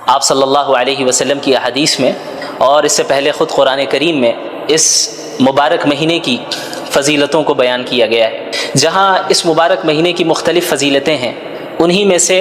آپ صلی اللہ علیہ وسلم کی احادیث میں اور اس سے پہلے خود قرآن کریم میں اس مبارک مہینے کی فضیلتوں کو بیان کیا گیا ہے۔ جہاں اس مبارک مہینے کی مختلف فضیلتیں ہیں، انہی میں سے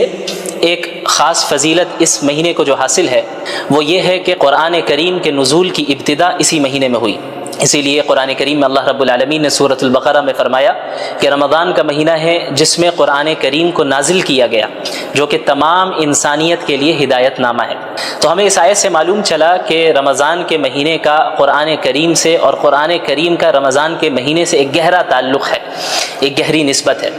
ایک خاص فضیلت اس مہینے کو جو حاصل ہے وہ یہ ہے کہ قرآن کریم کے نزول کی ابتدا اسی مہینے میں ہوئی۔ اسی لیے قرآن کریم میں اللہ رب العالمین نے سورۃ البقرہ میں فرمایا کہ رمضان کا مہینہ ہے جس میں قرآن کریم کو نازل کیا گیا، جو کہ تمام انسانیت کے لیے ہدایت نامہ ہے۔ تو ہمیں اس آیت سے معلوم چلا کہ رمضان کے مہینے کا قرآن کریم سے اور قرآن کریم کا رمضان کے مہینے سے ایک گہرا تعلق ہے، ایک گہری نسبت ہے۔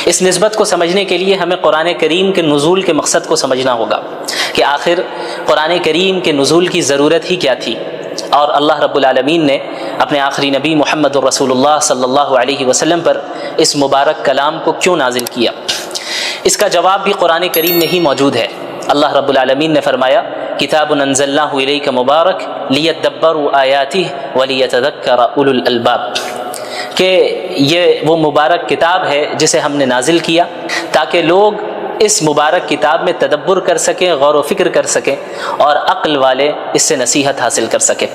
اس نسبت کو سمجھنے کے لیے ہمیں قرآن کریم کے نزول کے مقصد کو سمجھنا ہوگا کہ آخر قرآن کریم کے نزول کی ضرورت ہی کیا تھی، اور اللہ رب العالمین نے اپنے آخری نبی محمد الرسول اللہ صلی اللہ علیہ وسلم پر اس مبارک کلام کو کیوں نازل کیا۔ اس کا جواب بھی قرآن کریم میں ہی موجود ہے۔ اللہ رب العالمین نے فرمایا کتاب انزلناہ الیک مبارک لیدبروا آیاتہ ولیتذکر اولو الالباب، کہ یہ وہ مبارک کتاب ہے جسے ہم نے نازل کیا تاکہ لوگ اس مبارک کتاب میں تدبر کر سکیں، غور و فکر کر سکیں، اور عقل والے اس سے نصیحت حاصل کر سکیں۔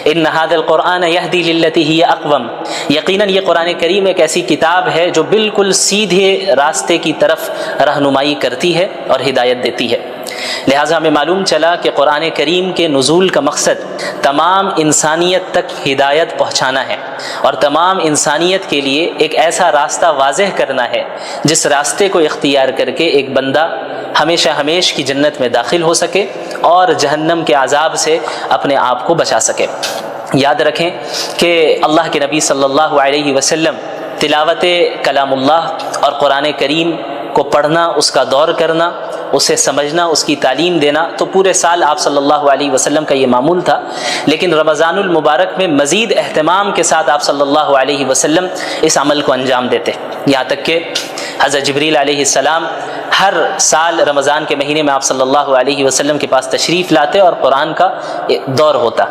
ان ھذا القرآن یہدی للتی ہی اقوم، یقیناً یہ قرآن کریم ایک ایسی کتاب ہے جو بالکل سیدھے راستے کی طرف رہنمائی کرتی ہے اور ہدایت دیتی ہے۔ لہٰذا ہمیں معلوم چلا کہ قرآن کریم کے نزول کا مقصد تمام انسانیت تک ہدایت پہنچانا ہے، اور تمام انسانیت کے لیے ایک ایسا راستہ واضح کرنا ہے جس راستے کو اختیار کر کے ایک بندہ ہمیشہ ہمیش کی جنت میں داخل ہو سکے اور جہنم کے عذاب سے اپنے آپ کو بچا سکے۔ یاد رکھیں کہ اللہ کے نبی صلی اللہ علیہ وسلم تلاوت کلام اللہ اور قرآن کریم کو پڑھنا، اس کا دور کرنا، اسے سمجھنا، اس کی تعلیم دینا تو پورے سال آپ صلی اللہ علیہ وسلم کا یہ معمول تھا، لیکن رمضان المبارک میں مزید اہتمام کے ساتھ آپ صلی اللہ علیہ وسلم اس عمل کو انجام دیتے، یہاں تک کہ حضرت جبریل علیہ السلام ہر سال رمضان کے مہینے میں آپ صلی اللہ علیہ وسلم کے پاس تشریف لاتے اور قرآن کا دور ہوتا،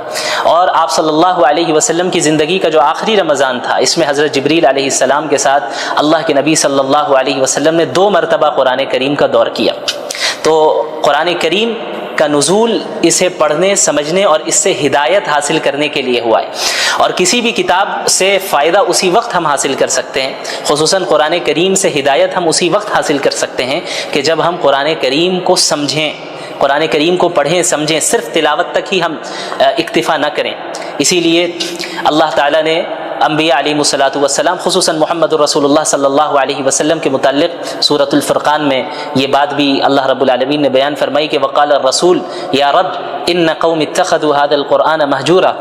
اور آپ صلی اللہ علیہ وسلم کی زندگی کا جو آخری رمضان تھا اس میں حضرت جبریل علیہ السلام کے ساتھ اللہ کے نبی صلی اللہ علیہ وسلم نے 2 مرتبہ قرآن کریم کا دور کیا۔ تو قرآن کریم کا نزول اسے پڑھنے، سمجھنے اور اس سے ہدایت حاصل کرنے کے لیے ہوا ہے، اور کسی بھی کتاب سے فائدہ اسی وقت ہم حاصل کر سکتے ہیں، خصوصاً قرآن کریم سے ہدایت ہم اسی وقت حاصل کر سکتے ہیں کہ جب ہم قرآن کریم کو سمجھیں، قرآن کریم کو پڑھیں سمجھیں، صرف تلاوت تک ہی ہم اکتفا نہ کریں۔ اسی لیے اللہ تعالیٰ نے انبیاء علیہ الصلاۃ والسلام خصوصاً محمد الرسول اللہ صلی اللہ علیہ وسلم کے متعلق سورۃ الفرقان میں یہ بات بھی اللہ رب العالمین نے بیان فرمائی کہ وقال الرسول یا رب ان قوم اتخذوا هذا القرآن مہجورا،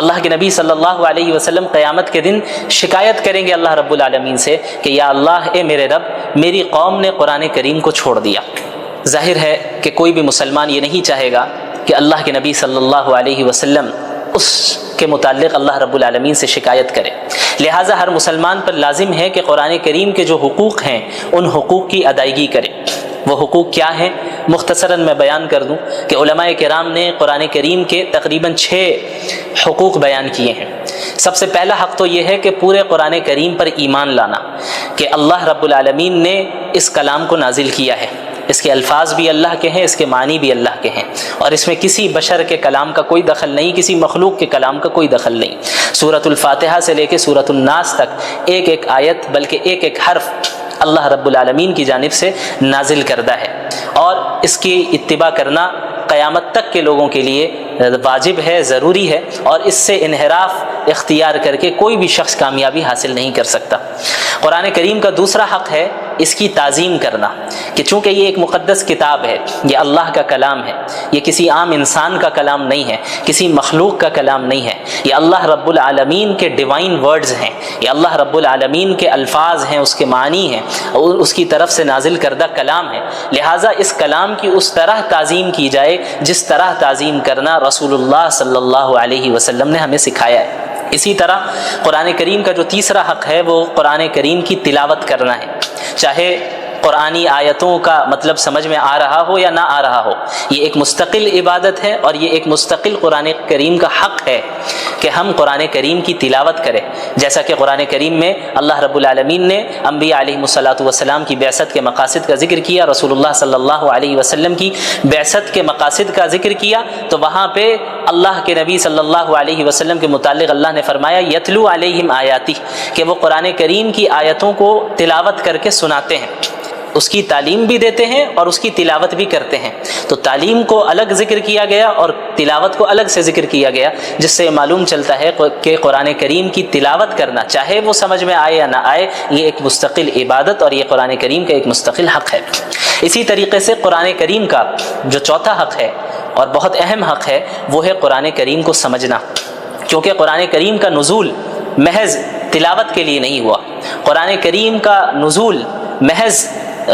اللہ کے نبی صلی اللہ علیہ وسلم قیامت کے دن شکایت کریں گے اللہ رب العالمین سے کہ یا اللہ، اے میرے رب، میری قوم نے قرآن کریم کو چھوڑ دیا۔ ظاہر ہے کہ کوئی بھی مسلمان یہ نہیں چاہے گا کہ اللہ کے نبی صلی اللہ علیہ وسلم اس کے متعلق اللہ رب العالمین سے شکایت کرے، لہٰذا ہر مسلمان پر لازم ہے کہ قرآن کریم کے جو حقوق ہیں ان حقوق کی ادائیگی کرے۔ وہ حقوق کیا ہیں؟ مختصراً میں بیان کر دوں کہ علماء کرام نے قرآن کریم کے تقریباً 6 حقوق بیان کیے ہیں۔ سب سے پہلا حق تو یہ ہے کہ پورے قرآن کریم پر ایمان لانا کہ اللہ رب العالمین نے اس کلام کو نازل کیا ہے، اس کے الفاظ بھی اللہ کے ہیں، اس کے معنی بھی اللہ کے ہیں، اور اس میں کسی بشر کے کلام کا کوئی دخل نہیں، کسی مخلوق کے کلام کا کوئی دخل نہیں۔ سورۃ الفاتحہ سے لے کے سورۃ الناس تک ایک ایک آیت بلکہ ایک ایک حرف اللہ رب العالمین کی جانب سے نازل کردہ ہے، اور اس کی اتباع کرنا قیامت تک کے لوگوں کے لیے واجب ہے، ضروری ہے، اور اس سے انحراف اختیار کر کے کوئی بھی شخص کامیابی حاصل نہیں کر سکتا۔ قرآن کریم کا دوسرا حق ہے اس کی تعظیم کرنا، کہ چونکہ یہ ایک مقدس کتاب ہے، یہ اللہ کا کلام ہے، یہ کسی عام انسان کا کلام نہیں ہے، کسی مخلوق کا کلام نہیں ہے، یہ اللہ رب العالمین کے ڈیوائن ورڈز ہیں، یہ اللہ رب العالمین کے الفاظ ہیں، اس کے معنی ہیں، اور اس کی طرف سے نازل کردہ کلام ہے، لہٰذا اس کلام کی اس طرح تعظیم کی جائے جس طرح تعظیم کرنا رسول اللہ صلی اللہ علیہ وسلم نے ہمیں سکھایا ہے۔ اسی طرح قرآن کریم کا جو تیسرا حق ہے وہ قرآن کریم کی تلاوت کرنا ہے، چاہے قرآنی آیتوں کا مطلب سمجھ میں آ رہا ہو یا نہ آ رہا ہو، یہ ایک مستقل عبادت ہے اور یہ ایک مستقل قرآن کریم کا حق ہے کہ ہم قرآن کریم کی تلاوت کریں، جیسا کہ قرآن کریم میں اللہ رب العالمین نے انبیاء علیہ الصلاۃ والسلام کی بعثت کے مقاصد کا ذکر کیا، رسول اللہ صلی اللہ علیہ وسلم کی بعثت کے مقاصد کا ذکر کیا، تو وہاں پہ اللہ کے نبی صلی اللہ علیہ وسلم کے متعلق اللہ نے فرمایا یتلو علیہم آیاتی، کہ وہ قرآن کریم کی آیتوں کو تلاوت کر کے سناتے ہیں، اس کی تعلیم بھی دیتے ہیں اور اس کی تلاوت بھی کرتے ہیں۔ تو تعلیم کو الگ ذکر کیا گیا اور تلاوت کو الگ سے ذکر کیا گیا، جس سے معلوم چلتا ہے کہ قرآن کریم کی تلاوت کرنا، چاہے وہ سمجھ میں آئے یا نہ آئے، یہ ایک مستقل عبادت اور یہ قرآن کریم کا ایک مستقل حق ہے۔ اسی طریقے سے قرآن کریم کا جو چوتھا حق ہے اور بہت اہم حق ہے وہ ہے قرآن کریم کو سمجھنا، کیونکہ قرآن کریم کا نزول محض تلاوت کے لیے نہیں ہوا، قرآن کریم کا نزول محض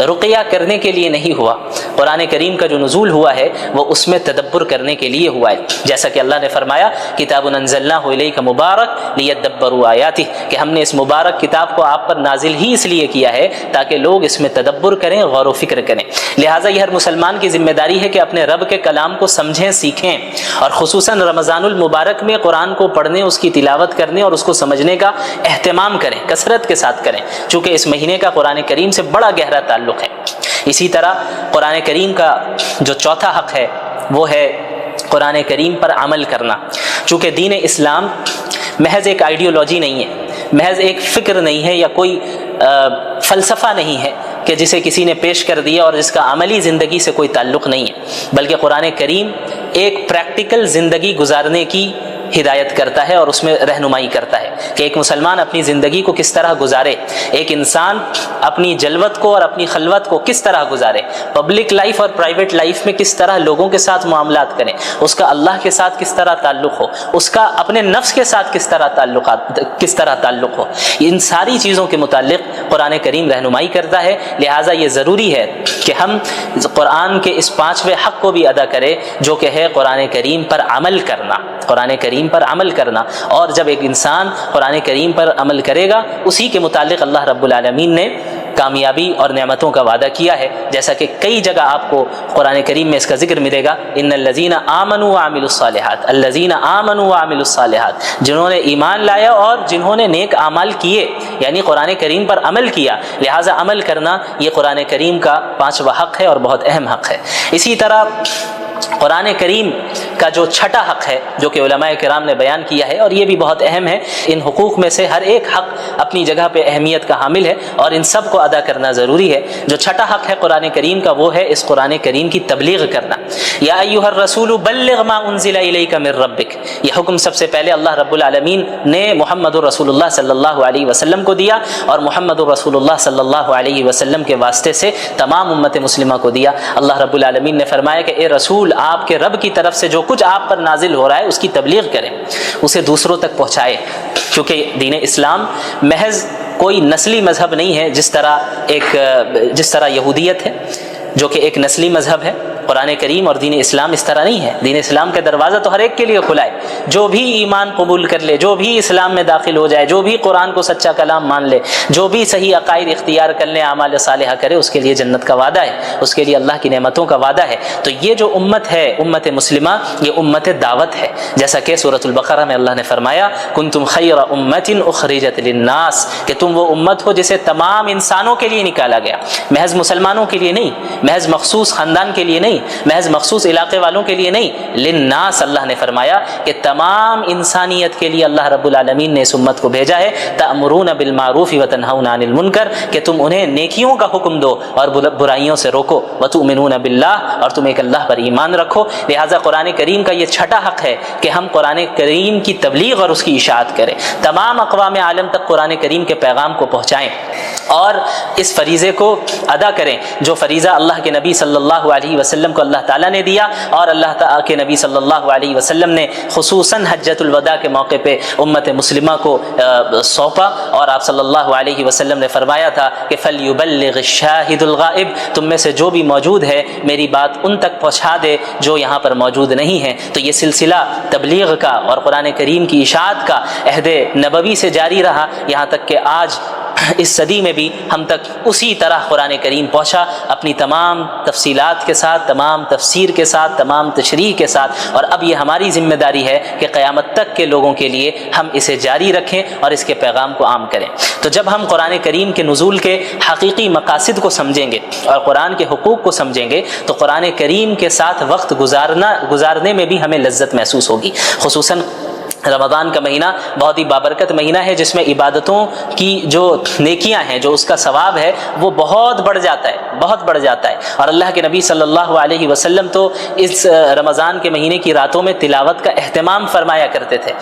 رقیہ کرنے کے لیے نہیں ہوا، قرآن کریم کا جو نزول ہوا ہے وہ اس میں تدبر کرنے کے لیے ہوا ہے، جیسا کہ اللہ نے فرمایا کتاب انزلناہ الیک مبارک لیدبروا آیاتہ، کہ ہم نے اس مبارک کتاب کو آپ پر نازل ہی اس لیے کیا ہے تاکہ لوگ اس میں تدبر کریں، غور و فکر کریں۔ لہٰذا یہ ہر مسلمان کی ذمہ داری ہے کہ اپنے رب کے کلام کو سمجھیں، سیکھیں، اور خصوصاً رمضان المبارک میں قرآن کو پڑھنے، اس کی تلاوت کرنے اور اس کو سمجھنے کا اہتمام کریں، کثرت کے ساتھ کریں، چونکہ اس مہینے کا قرآن کریم سے بڑا گہرا تعلق ہے۔ اسی طرح قرآن کریم کا جو چوتھا حق ہے وہ ہے قرآن کریم پر عمل کرنا، چونکہ دین اسلام محض ایک آئیڈیالوجی نہیں ہے، محض ایک فکر نہیں ہے یا کوئی فلسفہ نہیں ہے کہ جسے کسی نے پیش کر دیا اور جس کا عملی زندگی سے کوئی تعلق نہیں ہے، بلکہ قرآن کریم ایک پریکٹیکل زندگی گزارنے کی ہدایت کرتا ہے اور اس میں رہنمائی کرتا ہے کہ ایک مسلمان اپنی زندگی کو کس طرح گزارے، ایک انسان اپنی جلوت کو اور اپنی خلوت کو کس طرح گزارے، پبلک لائف اور پرائیویٹ لائف میں کس طرح لوگوں کے ساتھ معاملات کریں، اس کا اللہ کے ساتھ کس طرح تعلق ہو، اس کا اپنے نفس کے ساتھ کس طرح تعلق ہو، ان ساری چیزوں کے متعلق قرآن کریم رہنمائی کرتا ہے۔ لہٰذا یہ ضروری ہے کہ ہم قرآن کے اس پانچویں حق کو بھی ادا کریں جو کہ ہے قرآن کریم پر عمل کرنا، قرآن کریم پر عمل کرنا، اور جب ایک انسان قرآن کریم پر عمل کرے گا اسی کے متعلق اللہ رب العالمین نے کامیابی اور نعمتوں کا وعدہ کیا ہے، جیسا کہ کئی جگہ آپ کو قرآن کریم میں اس کا ذکر ملے گا، ان الذین آمنوا وعملوا الصالحات، الذین آمنوا وعملوا الصالحات، جنہوں نے ایمان لایا اور جنہوں نے نیک اعمال کیے، یعنی قرآن کریم پر عمل کیا۔ لہٰذا عمل کرنا یہ قرآن کریم کا پانچواں حق ہے اور بہت اہم حق ہے۔ اسی طرح قرآن کریم کا جو چھٹا حق ہے جو کہ علماء کرام نے بیان کیا ہے اور یہ بھی بہت اہم ہے، ان حقوق میں سے ہر ایک حق اپنی جگہ پہ اہمیت کا حامل ہے اور ان سب کو ادا کرنا ضروری ہے۔ جو چھٹا حق ہے قرآن کریم کا وہ ہے اس قرآن کریم کی تبلیغ کرنا۔ یا ایھا الرسول بلغ ما انزل الیک من ربک، یہ حکم سب سے پہلے اللہ رب العالمین نے محمد رسول اللہ صلی اللہ علیہ وسلم کو دیا اور محمد رسول اللہ صلی اللہ علیہ وسلم کے واسطے سے تمام امت مسلمہ کو دیا۔ اللہ رب العالمین نے فرمایا کہ اے رسول آپ کے رب کی طرف سے جو کچھ آپ پر نازل ہو رہا ہے اس کی تبلیغ کریں، اسے دوسروں تک پہنچائے، کیونکہ دین اسلام محض کوئی نسلی مذہب نہیں ہے جس طرح یہودیت ہے جو کہ ایک نسلی مذہب ہے۔ قرآن کریم اور دین اسلام اس طرح نہیں ہے، دین اسلام کا دروازہ تو ہر ایک کے لیے کھلا ہے، جو بھی ایمان قبول کر لے، جو بھی اسلام میں داخل ہو جائے، جو بھی قرآن کو سچا کلام مان لے، جو بھی صحیح عقائد اختیار کر لے، اعمال صالحہ کرے، اس کے لیے جنت کا وعدہ ہے، اس کے لیے اللہ کی نعمتوں کا وعدہ ہے۔ تو یہ جو امت ہے، امت مسلمہ، یہ امت دعوت ہے، جیسا کہ سورۃ البقرہ میں اللہ نے فرمایا کنتم خیر امت اخرجت للناس، کہ تم وہ امت ہو جسے تمام انسانوں کے لیے نکالا گیا، محض مسلمانوں کے لیے نہیں، محض مخصوص خاندان کے لیے نہیں، محض مخصوص علاقے والوں کے لیے نہیں، للناس، اللہ نے فرمایا کہ تمام انسانیت کے لیے اللہ رب العالمین نے اس امت کو بھیجا ہے۔ تأمرون بالمعروف وتنہون عن المنکر، کہ تم انہیں نیکیوں کا حکم دو اور برائیوں سے روکو، وتؤمنون باللہ، اور تم ایک اللہ پر ایمان رکھو۔ لہٰذا قرآن کریم کا یہ چھٹا حق ہے کہ ہم قرآن کریم کی تبلیغ اور اس کی اشاعت کریں، تمام اقوام عالم تک قرآن کریم کے پیغام کو پہنچائیں اور اس فریضے کو ادا کریں جو فریضہ اللہ کے نبی صلی اللہ علیہ وسلم کو اللہ تعالیٰ نے دیا اور اللہ تعالیٰ کے نبی صلی اللہ علیہ وسلم نے خصوصاً حجۃ الوداع کے موقع پہ امت مسلمہ کو سونپا، اور آپ صلی اللہ علیہ وسلم نے فرمایا تھا کہ فَلْيُبَلِّغِ الشَّاهِدُ الْغَائِبُ، تم میں سے جو بھی موجود ہے میری بات ان تک پہنچا دے جو یہاں پر موجود نہیں ہیں۔ تو یہ سلسلہ تبلیغ کا اور قرآن کریم کی اشاعت کا عہد نبوی سے جاری رہا، یہاں تک کہ آج اس صدی میں بھی ہم تک اسی طرح قرآن کریم پہنچا، اپنی تمام تفصیلات کے ساتھ، تمام تفسیر کے ساتھ، تمام تشریح کے ساتھ، اور اب یہ ہماری ذمہ داری ہے کہ قیامت تک کے لوگوں کے لیے ہم اسے جاری رکھیں اور اس کے پیغام کو عام کریں۔ تو جب ہم قرآن کریم کے نزول کے حقیقی مقاصد کو سمجھیں گے اور قرآن کے حقوق کو سمجھیں گے تو قرآن کریم کے ساتھ وقت گزارنے میں بھی ہمیں لذت محسوس ہوگی۔ خصوصاً رمضان کا مہینہ بہت ہی بابرکت مہینہ ہے، جس میں عبادتوں کی جو نیکیاں ہیں، جو اس کا ثواب ہے، وہ بہت بڑھ جاتا ہے، بہت بڑھ جاتا ہے۔ اور اللہ کے نبی صلی اللہ علیہ وسلم تو اس رمضان کے مہینے کی راتوں میں تلاوت کا اہتمام فرمایا کرتے تھے،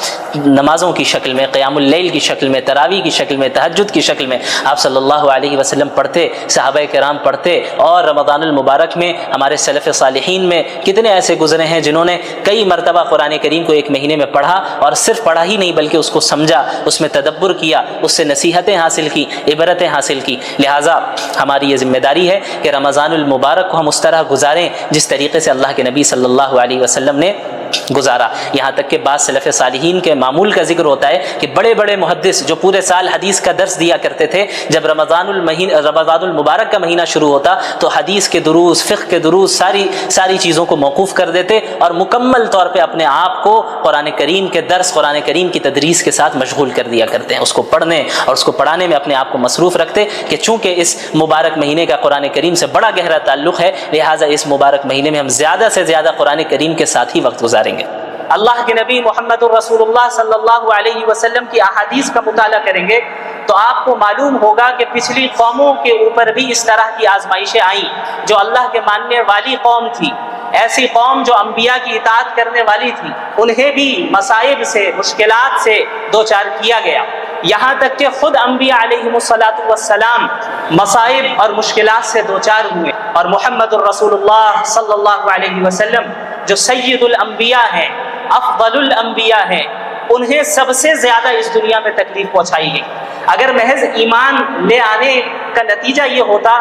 نمازوں کی شکل میں، قیام اللیل کی شکل میں، تراویح کی شکل میں، تہجد کی شکل میں آپ صلی اللہ علیہ وسلم پڑھتے، صحابہ کرام پڑھتے۔ اور رمضان المبارک میں ہمارے سلف صالحین میں کتنے ایسے گزرے ہیں جنہوں نے کئی مرتبہ قرآن کریم کو ایک مہینے میں پڑھا، اور صرف پڑھا ہی نہیں بلکہ اس کو سمجھا، اس میں تدبر کیا، اس سے نصیحتیں حاصل کی، عبرتیں حاصل کی۔ لہٰذا ہماری یہ ذمہ داری ہے کہ رمضان المبارک کو ہم اس طرح گزاریں جس طریقے سے اللہ کے نبی صلی اللہ علیہ وسلم نے گزارا۔ یہاں تک کہ بعض سلف صالحین کے معمول کا ذکر ہوتا ہے کہ بڑے بڑے محدث جو پورے سال حدیث کا درس دیا کرتے تھے، جب رمضان المبارک کا مہینہ شروع ہوتا تو حدیث کے دروس، فقہ کے دروس، ساری چیزوں کو موقوف کر دیتے اور مکمل طور پہ اپنے آپ کو قرآن کریم کے درس، قرآن کریم کی تدریس کے ساتھ مشغول کر دیا کرتے ہیں، اس کو پڑھنے اور اس کو پڑھانے میں اپنے آپ کو مصروف رکھتے کہ چونکہ اس مبارک مہینے کا قرآن کریم سے بڑا گہرا تعلق ہے، لہٰذا اس مبارک مہینے میں ہم زیادہ سے زیادہ قرآن کریم کے ساتھ ہی وقت گزاریں گے۔ اللہ کے نبی محمد الرسول اللہ صلی اللہ علیہ وسلم کی احادیث کا مطالعہ کریں گے تو آپ کو معلوم ہوگا کہ پچھلی قوموں کے اوپر بھی اس طرح کی آزمائشیں آئیں، جو اللہ کے ماننے والی قوم تھی، ایسی قوم جو انبیاء کی اطاعت کرنے والی تھی، انہیں بھی مصائب سے، مشکلات سے دوچار کیا گیا، یہاں تک کہ خود انبیاء علیہم السلام مصائب اور مشکلات سے دوچار ہوئے، اور محمد الرسول اللہ صلی اللہ علیہ وسلم جو سید الانبیاء ہیں، افضل الانبیاء ہیں، انہیں سب سے زیادہ اس دنیا میں تکلیف پہنچائی گئی۔ اگر محض ایمان لے آنے کا نتیجہ یہ ہوتا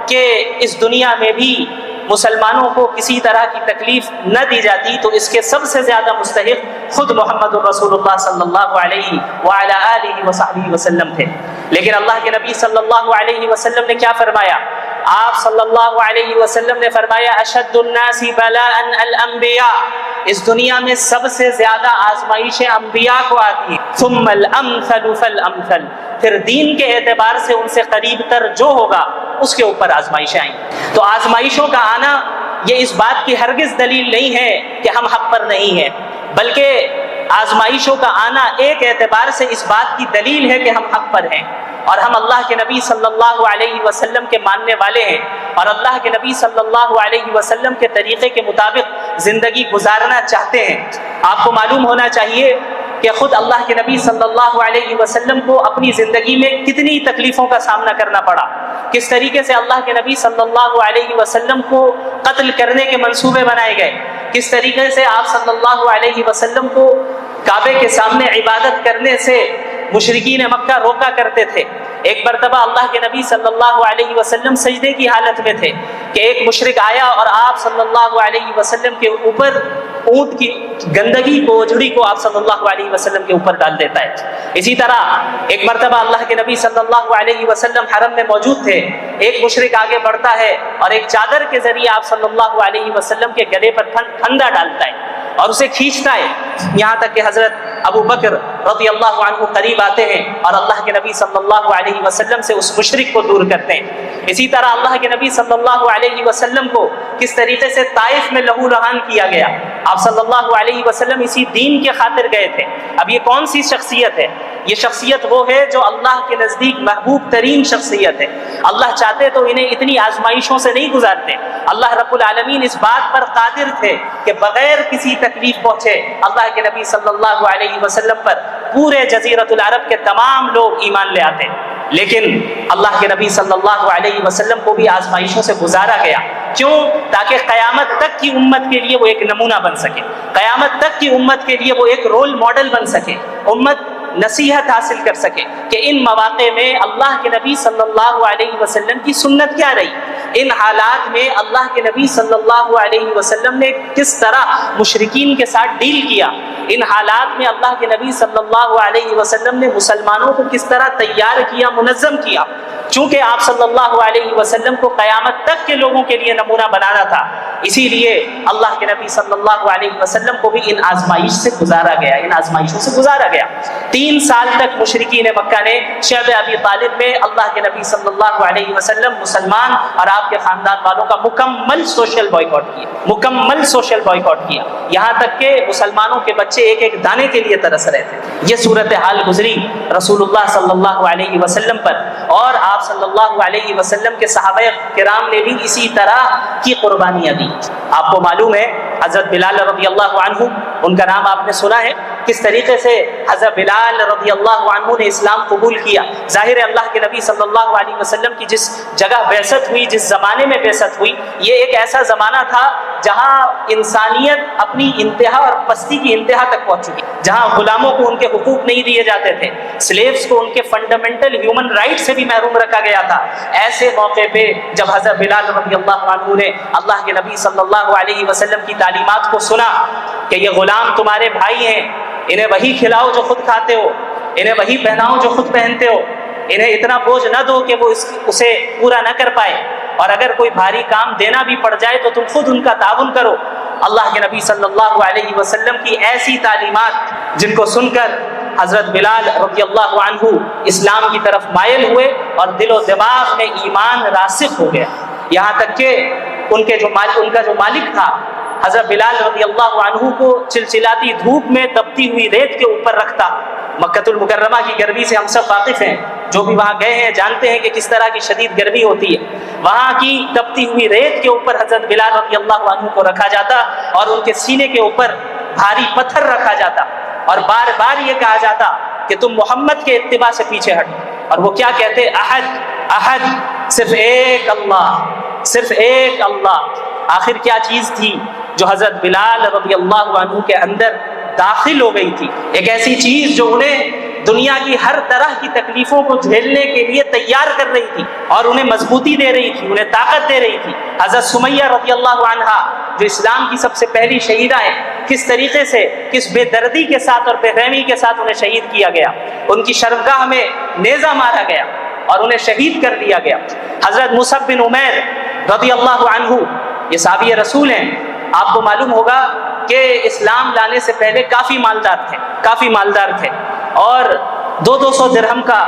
کہ اس دنیا میں بھی مسلمانوں کو کسی طرح کی تکلیف نہ دی جاتی تو اس کے سب سے زیادہ مستحق خود محمد الرسول اللہ صلی اللہ علیہ وعلی آلہ وصحبہ وسلم تھے۔ لیکن اللہ کے نبی صلی اللہ علیہ وسلم نے کیا فرمایا؟ آپ صلی اللہ علیہ وسلم نے فرمایا اشد الناس بلاء الانبیاء، اس دنیا میں سب سے زیادہ آزمائشیں انبیاء کو آتی ہیں، ثم الامثل فالامثل، پھر دین کے اعتبار سے ان سے قریب تر جو ہوگا اس کے اوپر آزمائشیں آئیں۔ تو آزمائشوں کا آنا یہ اس بات کی ہرگز دلیل نہیں ہے کہ ہم حق پر نہیں ہیں، بلکہ آزمائشوں کا آنا ایک اعتبار سے اس بات کی دلیل ہے کہ ہم حق پر ہیں اور ہم اللہ کے نبی صلی اللہ علیہ وسلم کے ماننے والے ہیں اور اللہ کے نبی صلی اللہ علیہ وسلم کے طریقے کے مطابق زندگی گزارنا چاہتے ہیں۔ آپ کو معلوم ہونا چاہیے کہ خود اللہ کے نبی صلی اللہ علیہ وسلم کو اپنی زندگی میں کتنی تکلیفوں کا سامنا کرنا پڑا، کس طریقے سے اللہ کے نبی صلی اللہ علیہ وسلم کو قتل کرنے کے منصوبے بنائے گئے، کس طریقے سے آپ صلی اللہ علیہ وسلم کو کعبے کے سامنے عبادت کرنے سے مشرکین مکہ روکا کرتے تھے۔ ایک مرتبہ اللہ کے نبی صلی اللہ علیہ وسلم سجدے کی حالت میں تھے کہ ایک مشرک آیا اور آپ صلی اللہ علیہ وسلم کے اوپر اونٹ کی گندگی کو، اجڑی کو آپ صلی اللہ علیہ وسلم کے اوپر ڈال دیتا ہے۔ اسی طرح ایک مرتبہ اللہ کے نبی صلی اللہ علیہ وسلم حرم میں موجود تھے، ایک مشرک آگے بڑھتا ہے اور ایک چادر کے ذریعے آپ صلی اللہ علیہ وسلم کے گلے پر پھندا ڈالتا ہے اور اسے کھینچتا ہے، یہاں تک کہ حضرت ابو بکر رضی اللہ عنہ قریب آتے ہیں اور اللہ کے نبی صلی اللہ علیہ وسلم سے اس مشرک کو دور کرتے ہیں۔ اسی طرح اللہ کے نبی صلی اللہ علیہ وسلم کو کس طریقے سے طائف میں لہو لہان کیا گیا، آپ صلی اللہ علیہ وسلم اسی دین کے خاطر گئے تھے۔ اب یہ کون سی شخصیت ہے؟ یہ شخصیت وہ ہے جو اللہ کے نزدیک محبوب ترین شخصیت ہے۔ اللہ چاہتے تو انہیں اتنی آزمائشوں سے نہیں گزارتے، اللہ رب العالمین اس بات پر قادر تھے کہ بغیر کسی تکلیف پہنچے اللہ کے نبی صلی اللہ علیہ وسلم پر پورے جزیرۃ العرب کے تمام لوگ ایمان لے آتے، لیکن اللہ کے نبی صلی اللہ علیہ وسلم کو بھی آزمائشوں سے گزارا گیا۔ کیوں؟ تاکہ قیامت تک کی امت کے لیے وہ ایک نمونہ بن سکے، قیامت تک کی امت کے لیے وہ ایک رول ماڈل بن سکے، امت نصیحت حاصل کر سکے کہ ان مواقع میں اللہ کے نبی صلی اللہ علیہ وسلم کی سنت کیا رہی، ان حالات میں اللہ کے نبی صلی اللہ علیہ وسلم نے کس طرح مشرکین کے ساتھ ڈیل کیا، ان حالات میں اللہ کے نبی صلی اللہ علیہ وسلم نے مسلمانوں کو کس طرح تیار کیا، منظم کیا. چونکہ آپ صلی اللہ علیہ وسلم کو قیامت تک کے لوگوں کے لیے نمونہ بنانا تھا، اسی لیے اللہ کے نبی صلی اللہ علیہ وسلم کو بھی ان آزمائش سے گزارا گیا، ان آزمائشوں سے گزارا گیا. 3 سال تک مشرکین مکہ نے شعب ابی طالب میں اللہ کے نبی صلی اللہ علیہ وسلم، مسلمان اور آپ کے خاندان والوں کا مکمل سوشل بائیکاٹ کیا، مکمل سوشل بائیکاٹ کیا، یہاں تک کہ مسلمانوں کے بچے ایک ایک دانے کے لیے ترس رہے تھے. یہ صورتحال گزری رسول اللہ صلی اللہ علیہ وسلم پر، اور آپ صلی اللہ علیہ وسلم کے صحابہ کرام نے بھی اسی طرح کی قربانیاں دی. آپ کو معلوم ہے حضرت بلال رضی اللہ عنہ، ان کا نام آپ نے سنا ہے، کس طریقے سے حضرت بلال رضی اللہ عنہ نے اسلام قبول کیا. ظاہر ہے اللہ کے نبی صلی اللہ علیہ وسلم کی جس جگہ بعثت ہوئی، جس زمانے میں بعثت ہوئی، یہ ایک ایسا زمانہ تھا جہاں انسانیت اپنی انتہا اور پستی کی انتہا تک پہنچ چکی، جہاں غلاموں کو ان کے حقوق نہیں دیے جاتے تھے، سلیوز کو ان کے فنڈامنٹل ہیومن رائٹ سے بھی محروم رکھا گیا تھا. ایسے موقع پہ جب حضرت بلال رضی اللہ عنہ نے اللہ کے نبی صلی اللہ علیہ وسلم کی تعلیمات کو سنا کہ یہ غلام تمہارے بھائی ہیں، انہیں وہی کھلاؤ جو خود کھاتے ہو، انہیں وہی پہناؤ جو خود پہنتے ہو، انہیں اتنا بوجھ نہ دو کہ وہ اسے پورا نہ کر پائے، اور اگر کوئی بھاری کام دینا بھی پڑ جائے تو تم خود ان کا تعاون کرو. اللہ کے نبی صلی اللہ علیہ وسلم کی ایسی تعلیمات جن کو سن کر حضرت بلال رضی اللہ عنہ اسلام کی طرف مائل ہوئے اور دل و دماغ میں ایمان راسخ ہو گیا. یہاں تک کہ ان کا جو مالک تھا حضرت بلال رضی اللہ عنہ کو چلچلاتی دھوپ میں تپتی ہوئی ریت کے اوپر رکھتا. مکۃ المکرمہ کی گرمی سے ہم سب واقف ہیں، جو بھی وہاں گئے ہیں جانتے ہیں کہ کس طرح کی شدید گرمی ہوتی ہے. وہاں کی تپتی ہوئی ریت کے اوپر حضرت بلال رضی اللہ عنہ کو رکھا جاتا اور ان کے سینے کے اوپر بھاری پتھر رکھا جاتا اور بار بار یہ کہا جاتا کہ تم محمد کے اتباع سے پیچھے ہٹ. اور وہ کیا کہتے؟ احد احد، صرف ایک اللہ، صرف ایک اللہ. آخر کیا چیز تھی جو حضرت بلال رضی اللہ عنہ کے اندر داخل ہو گئی تھی؟ ایک ایسی چیز جو انہیں دنیا کی ہر طرح کی تکلیفوں کو جھیلنے کے لیے تیار کر رہی تھی اور انہیں مضبوطی دے رہی تھی، انہیں طاقت دے رہی تھی. حضرت سمیہ رضی اللہ عنہا جو اسلام کی سب سے پہلی شہیدہ ہیں، کس طریقے سے، کس بے دردی کے ساتھ اور بے رحمی کے ساتھ انہیں شہید کیا گیا. ان کی شرمگاہ میں نیزہ مارا گیا اور انہیں شہید کر دیا گیا. حضرت مصعب بن عمیر رضی اللہ عنہ، یہ صحابی رسول ہیں. آپ کو معلوم ہوگا کہ اسلام لانے سے پہلے کافی مالدار تھے اور 200 درہم کا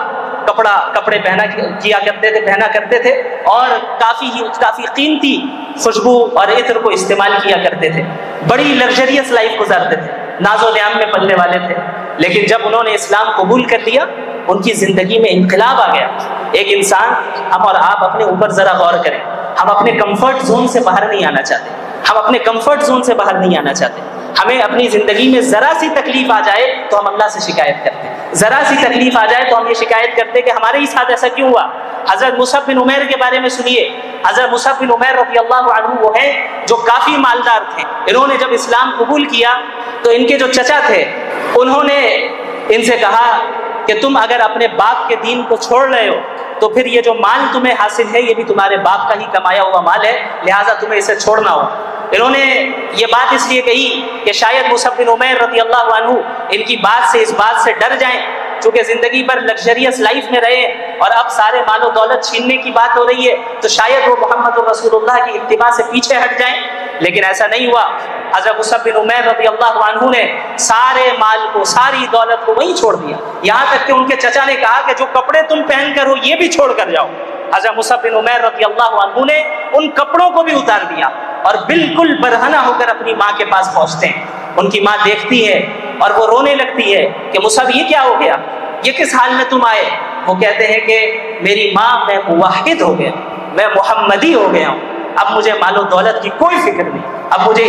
کپڑے پہنا کرتے تھے اور کافی قیمتی خوشبو اور عطر کو استعمال کیا کرتے تھے. بڑی لگژریس لائف گزارتے تھے، ناز و نعام میں پلنے والے تھے. لیکن جب انہوں نے اسلام قبول کر لیا، ان کی زندگی میں انقلاب آ گیا. ایک انسان، ہم اور آپ اپنے اوپر ذرا غور کریں، ہم اپنے کمفرٹ زون سے باہر نہیں آنا چاہتے، ہمیں اپنی زندگی میں ذرا سی تکلیف آ جائے تو ہم اللہ سے شکایت کرتے ہیں، ذرا سی تکلیف آ جائے تو ہم یہ شکایت کرتے کہ ہمارے ہی ساتھ ایسا کیوں ہوا. حضرت مصعب بن عمیر کے بارے میں سنیے. حضرت مصعب بن عمیر رضی اللہ عنہ وہ ہیں جو کافی مالدار تھے. انہوں نے جب اسلام قبول کیا تو ان کے جو چچا تھے انہوں نے ان سے کہا کہ تم اگر اپنے باپ کے دین کو چھوڑ رہے ہو تو پھر یہ جو مال تمہیں حاصل ہے یہ بھی تمہارے باپ کا ہی کمایا ہوا مال ہے، لہٰذا تمہیں اسے چھوڑنا ہو. انہوں نے یہ بات اس لیے کہی کہ شاید مصعب بن عمیر رضی اللہ عنہ ان کی بات سے، اس بات سے ڈر جائیں، چونکہ زندگی بھر لگژریس لائف میں رہے اور اب سارے مال و دولت چھیننے کی بات ہو رہی ہے تو شاید وہ محمد رسول اللہ کی اتباع سے پیچھے ہٹ جائیں. لیکن ایسا نہیں ہوا. حضرت مصعب بن عمیر رضی اللہ عنہ نے سارے مال کو، ساری دولت کو وہیں چھوڑ دیا، یہاں تک کہ ان کے چچا نے کہا کہ جو کپڑے تم پہن کر ہو یہ بھی چھوڑ کر جاؤ. حضرت مصعب بن عمیر رضی اللہ عنہ نے ان کپڑوں کو بھی اتار دیا اور بالکل برہنہ ہو کر اپنی ماں کے پاس پہنچتے ہیں. ان کی ماں دیکھتی ہے اور وہ رونے لگتی ہے کہ مصعب یہ کیا ہو گیا، یہ کس حال میں تم آئے؟ وہ کہتے ہیں کہ میری ماں، میں موحد ہو گیا، میں محمدی ہو گیا ہوں، اب مجھے مال و دولت کی کوئی فکر نہیں، اب مجھے